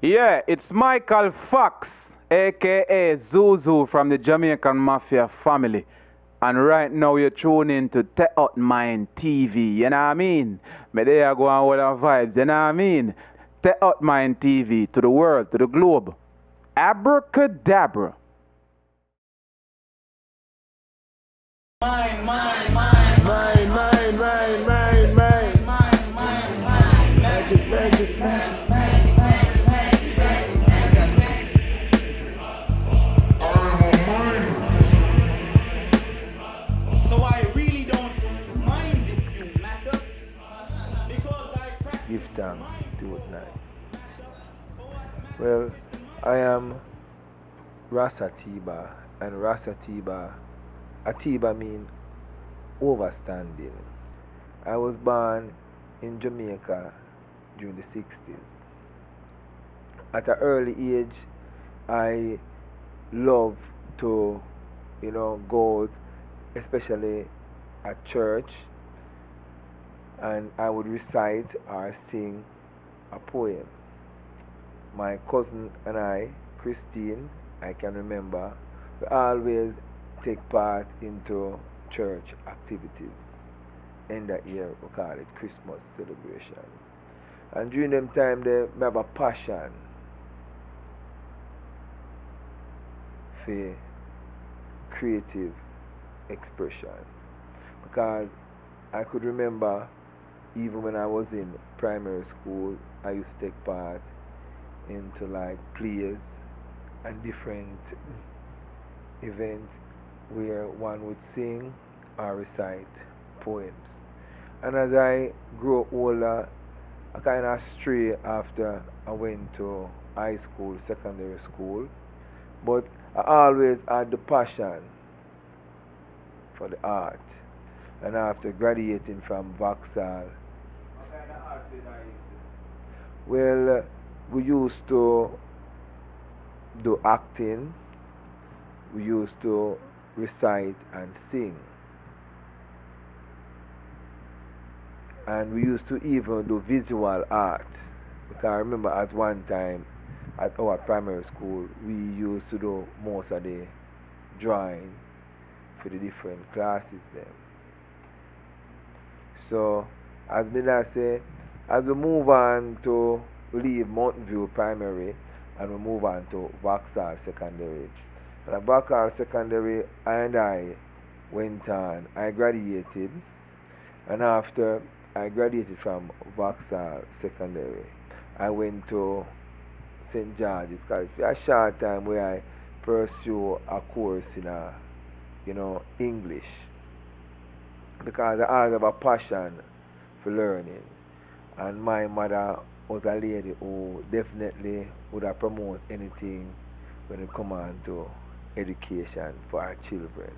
Yeah, it's Michael Fox, aka Zuzu from the Jamaican Mafia family. And right now you're tuning to TEHUT9 TV, you know what I mean? Me there go on all the vibes, you know what I mean? TEHUT9 TV to the world, to the globe. Abracadabra. So I really don't mind if you matter because I Give practice thanks to mindful. TEHUT9. Well, I am Ras Atiba, and Ras Atiba, Atiba means overstanding. I was born in Jamaica during the 60s. At an early age, I love to, go, especially at church, and I would recite or sing a poem. My cousin and I, Christine, I can remember, we always take part into church activities. In that year, we call it Christmas celebration. And during them time, they have a passion for creative expression. Because I could remember, even when I was in primary school, I used to take part into like plays and different events where one would sing or recite poems. And as I grew older, I kind of stray after I went to high school, secondary school, but I always had the passion for the art. And after graduating from Vauxhall, well, we used to do acting, we used to recite and sing, and we used to even do visual art. Because I remember at one time at our primary school, we used to do most of the drawing for the different classes then. So, as I say, as we move on to leave Mountain View Primary and we move on to Vauxhall Secondary. And at Vauxhall Secondary, I went on, I graduated, and after I graduated from Vauxhall Secondary, I went to St. George's College for a short time where I pursue a course in English because I have a passion for learning, and my mother was a lady who definitely would have promote anything when it come on to education for our children.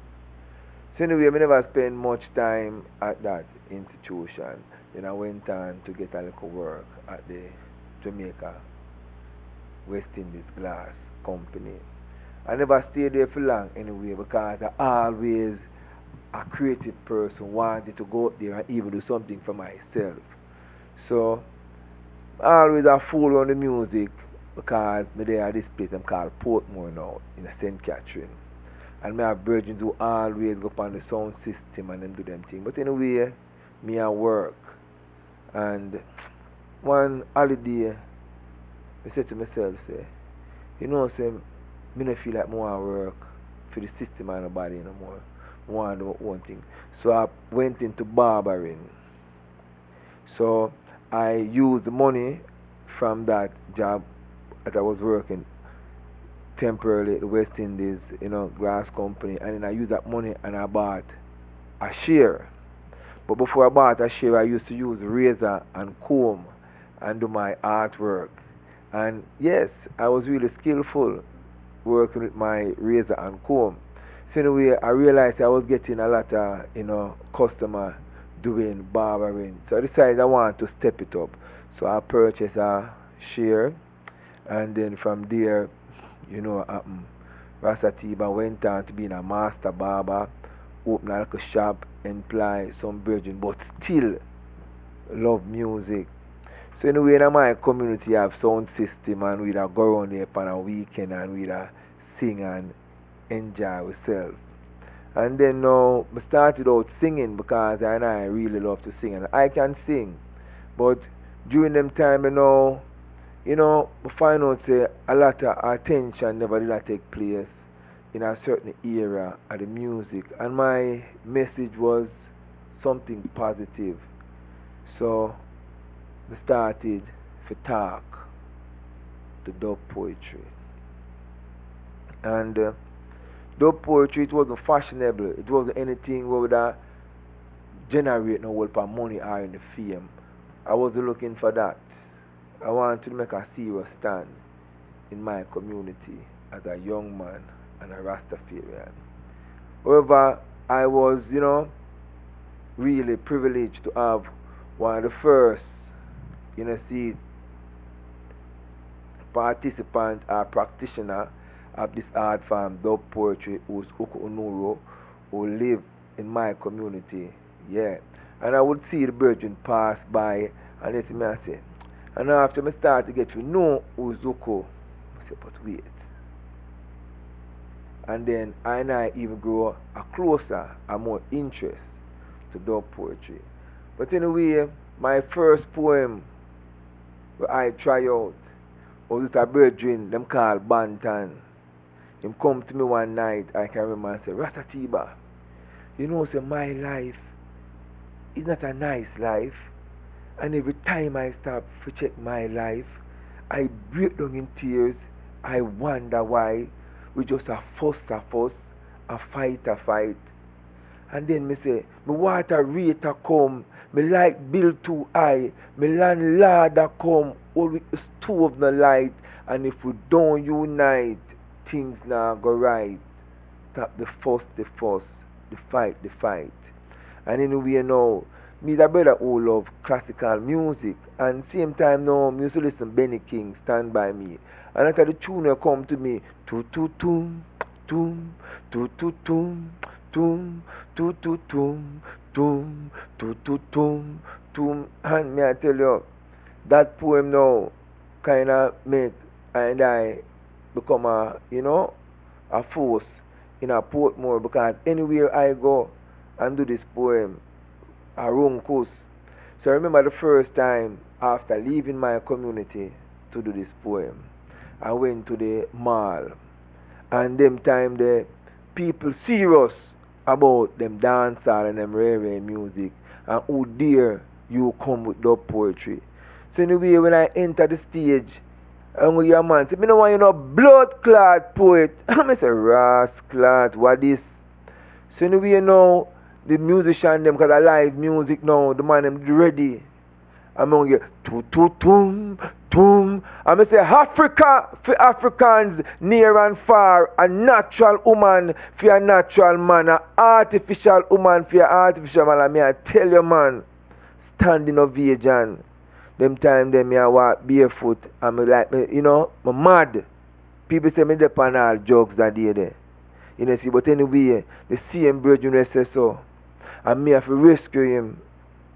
So anyway, I never spent much time at that institution. Then I went on to get a little work at the Jamaica West Indies Glass Company. I never stayed there for long anyway because I always a creative person wanted to go out there and even do something for myself. So I always a fool on the music because me there at this place I'm called Portmore now in St. Catherine. And me have virgins who always go on the sound system and them do them thing. But anyway, me a work. And one holiday I said to myself, say, say, me no feel like I want to work for the system and nobody no more. I want to do my own thing. So I went into barbering. So I used the money from that job that I was working temporarily at the West Indies, glass company, and then I used that money and I bought a share. But before I bought a share, I used to use razor and comb and do my artwork. And yes, I was really skillful working with my razor and comb. So anyway, I realized I was getting a lot of, customer doing barbering. So I decided I want to step it up. So I purchased a share, and then from there, what happened. Ras Atiba went on to being a master barber, open a little shop, employ some virgin, but still love music. So anyway, in my community, I have sound system and we'd go around there on a weekend and we'd sing and enjoy ourselves. And then now, I started out singing because I really love to sing and I can sing. But during them time, I find out say a lot of attention never did take place in a certain era of the music. And my message was something positive. So I started to talk the dub poetry. And dub poetry, it wasn't fashionable. It wasn't anything where would generate no wealth of money or any fame. I wasn't looking for that. I wanted to make a serious stand in my community as a young man and a Rastafarian. However, I was, really privileged to have one of the first, see, participant or practitioner of this art form, dub poetry, who's Uku Unuro, who live in my community. Yeah. And I would see the brethren pass by and they see me and say, and after I start to get to know who's Uku, I say, but wait. And then I even grow a closer and more interest to dub poetry. But anyway, my first poem where I try out was with a brethren, them called Bantan. Him come to me one night, I can remember and say, Ras Atiba, say my life is not a nice life. And every time I stop to check my life, I break down in tears. I wonder why we just a fuss, a fight. And then me say, my water rate a come, my light bill too high, my landlord a come, all with the stove no light, and if we don't unite, things now go right. Stop the fuss, the fight. And anyway now, me the brother who love classical music, and same time now, me used to listen Benny King, Stand By Me. And after the tune come to me, tum, tum, tum, tum, tum, tum. And me I tell you, that poem now kinda make I become a force in a Portmore, because anywhere I go and do this poem, a wrong course. So I remember the first time after leaving my community to do this poem, I went to the mall, and them time the people serious about them dancehall and them rare music, and who dare you come with dub poetry. So anyway, when I enter the stage, I'm with your man say, me no want blood clot poet. I say, Ras clot, what this? So anyway, the musician them, because I live music now, the man them ready. I'm going to get tum. I'm say Africa for Africans near and far, a natural woman for a natural man, an artificial woman for an artificial man. I tell you, man, standing ovation. Them time them me I walk barefoot and me like me, me mad. People say me dep on all drugs that day there. See, but anyway, the same brethren say so. And me have to rescue him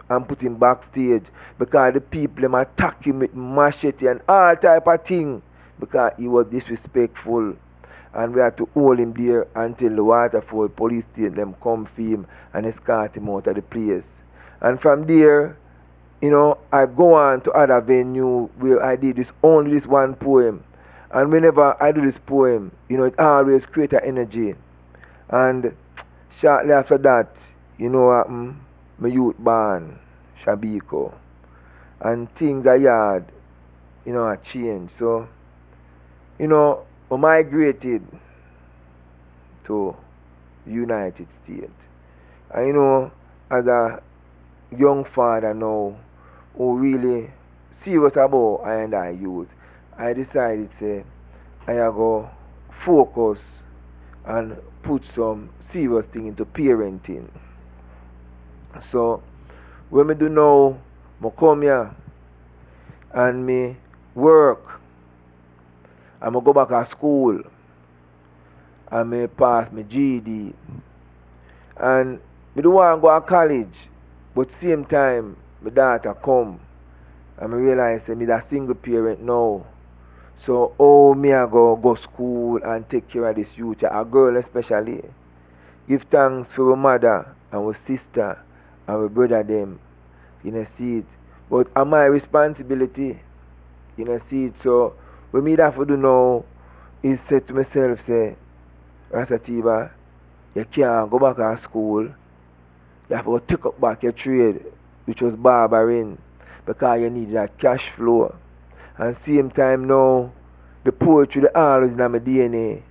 and put him backstage, because the people them attack him with machete and all type of thing, because he was disrespectful. And we had to hold him there until the Waterford police station them come for him and escort him out of the place. And from there, I go on to other venue where I did only this one poem. And whenever I do this poem, it always creates an energy. And shortly after that, my youth born, Shabiko. And things are hard, are changed. So, I migrated to United States. And as a young father now, who really serious about I youth, I decided say I go focus and put some serious thing into parenting. So when me do now, I come here and me work, and I go back to school, and me pass my GED, and me don't want to go to college, but same time my daughter come And I realize say me that single parent now. So how me I go school and take care of this youth, a girl especially. Give thanks for our mother and our sister and our brother them. You know see it. But am my responsibility? You know see it. So what me have to do now is say to myself say, Ras Atiba, you can't go back to school. You have to take up back your trade, which was barbering, because you need that cash flow. And same time now, the poetry, the art is in my DNA.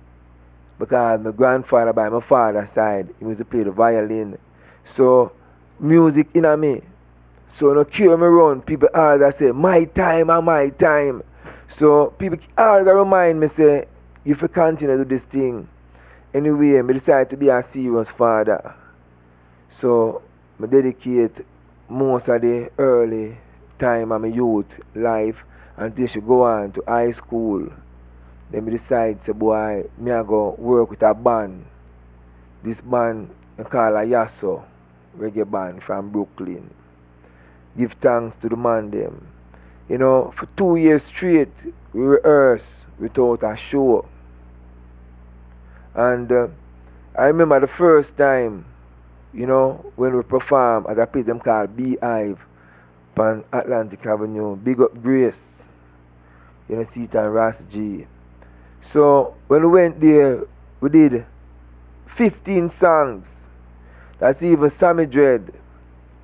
Because my grandfather by my father's side, he used to play the violin. So music in me. So no care me run, people always say, my time and my time. So people always remind me say, you have to continue to do this thing. Anyway, I decided to be a serious father. So I dedicate most of the early time of my youth life until she go on to high school. Then I decide say boy, me I go work with a band. This band I call a Yasso reggae band from Brooklyn. Give thanks to the man them. You know, for 2 years straight we rehearse without a show. And I remember the first time, you know, when we perform at a place them called Beehive on Atlantic Avenue. Big up Grace. You know, see it on Ras G. So when we went there, we did 15 songs. That's even Sammy Dread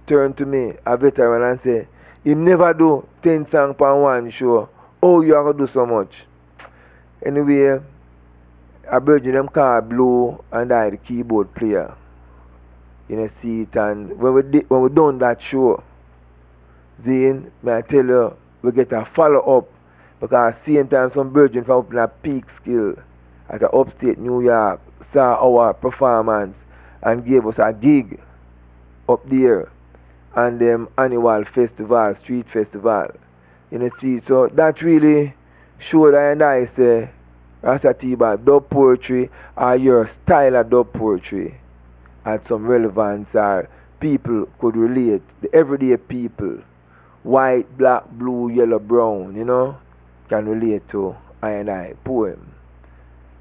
turned to me, a veteran, and say, he never do 10 songs per one show. Oh, you are going to do so much. Anyway, a virgin them called Blue and I the keyboard player. You know, see it, and when we done that show, Zane, may I tell you, we get a follow up because same time some virgin from up in a peak skill at the upstate New York saw our performance and gave us a gig up there and them annual festival, street festival. You know, see, so that really showed I say, Ras Atiba, dub poetry or your style of dub poetry had some relevance or people could relate, the everyday people, white, black, blue, yellow, brown, you know, can relate to I poem.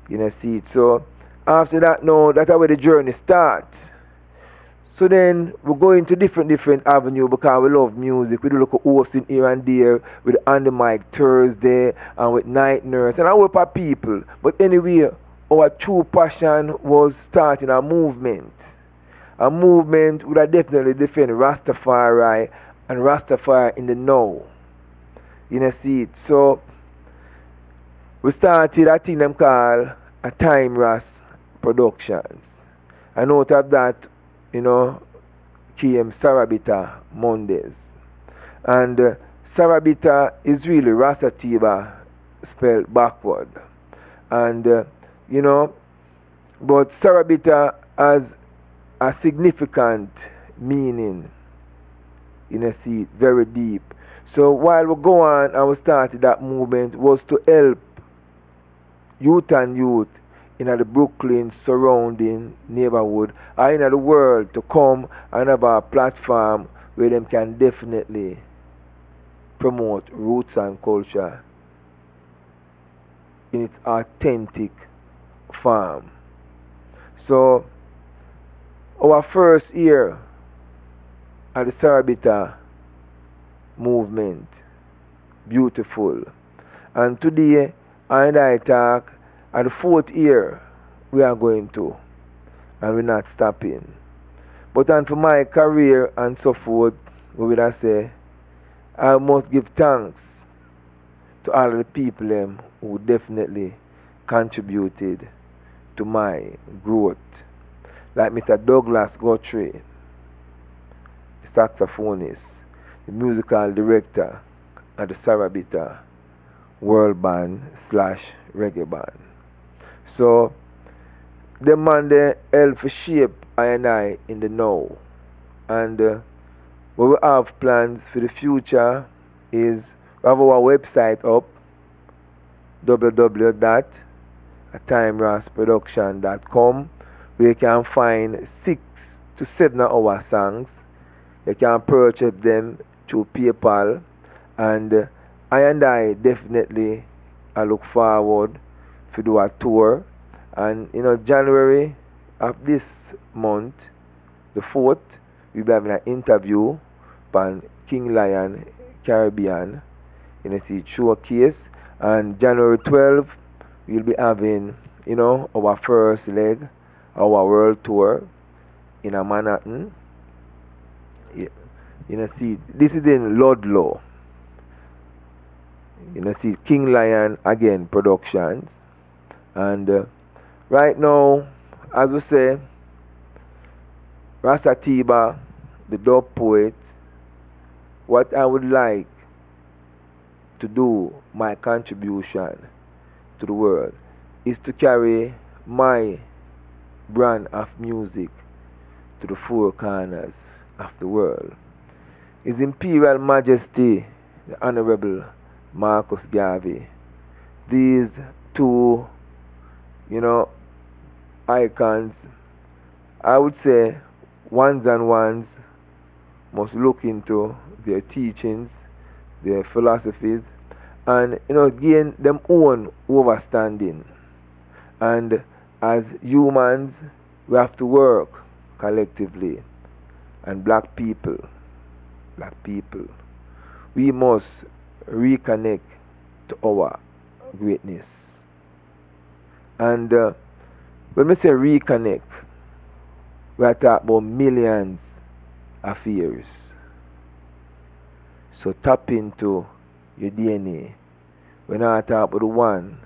You know, see it. So after that now, that's how the journey starts. So then we go into different avenue because we love music. We do look at hosting here and there with On the Mic Thursday and with Night Nurse and a whole lot of people. But anyway, our true passion was starting a movement. A movement would have definitely defend Rastafari and Rastafari in the now. You know, see it. So we started a thing them called a Time Ras Productions. And out of that, you know, came Sarabita Mondays. And Sarabita is really Ras Atiba spelled backward. And, you know, but Sarabita has a significant meaning. You know, see, very deep. So while we go on and we started that movement was to help youth and youth in the Brooklyn surrounding neighborhood or in the world to come and have a platform where them can definitely promote roots and culture in its authentic form. So our first year at the Sarabita movement, beautiful. And today I talk at the 4th year we are going to, and we're not stopping. But and for my career and so forth, we would have say, I must give thanks to all of the people who definitely contributed to my growth. Like Mr. Douglas Guthrie, the saxophonist, the musical director at the Sarabita World Band / Reggae Band. So, the man they help shape I in the now. And what we have plans for the future is we have our website up, www.atimerassproduction.com, where you can find 6 to 7 of our songs. You can purchase them through PayPal And I definitely I look forward to do a tour. And January of this month, the 4th, we'll be having an interview on King Lion Caribbean, see, showcase. And January 12th, we'll be having, our first leg, our world tour in a Manhattan. See, this is in Ludlow. See, King Lion again productions. And right now, as we say, Ras Atiba, the dub poet, what I would like to do, my contribution to the world, is to carry my brand of music to the four corners of the world. His Imperial Majesty, the Honorable Marcus Garvey, these two, icons, I would say ones and ones must look into their teachings, their philosophies, and gain them own understanding. And as humans, we have to work collectively. And black people, we must reconnect to our greatness. And when we say reconnect, we are talking about millions of years. So tap into your DNA. We're not talking about the one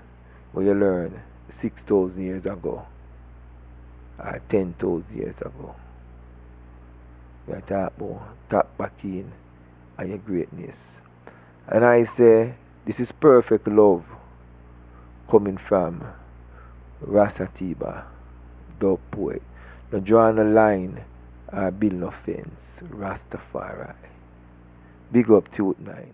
where you learned 6,000 years ago or 10,000 years ago. We are talking about tap back in on your greatness. And I say, this is perfect love coming from Ras Atiba, dub poet. No drawing a line or build no fence. Rastafari. Big up TEHUT9.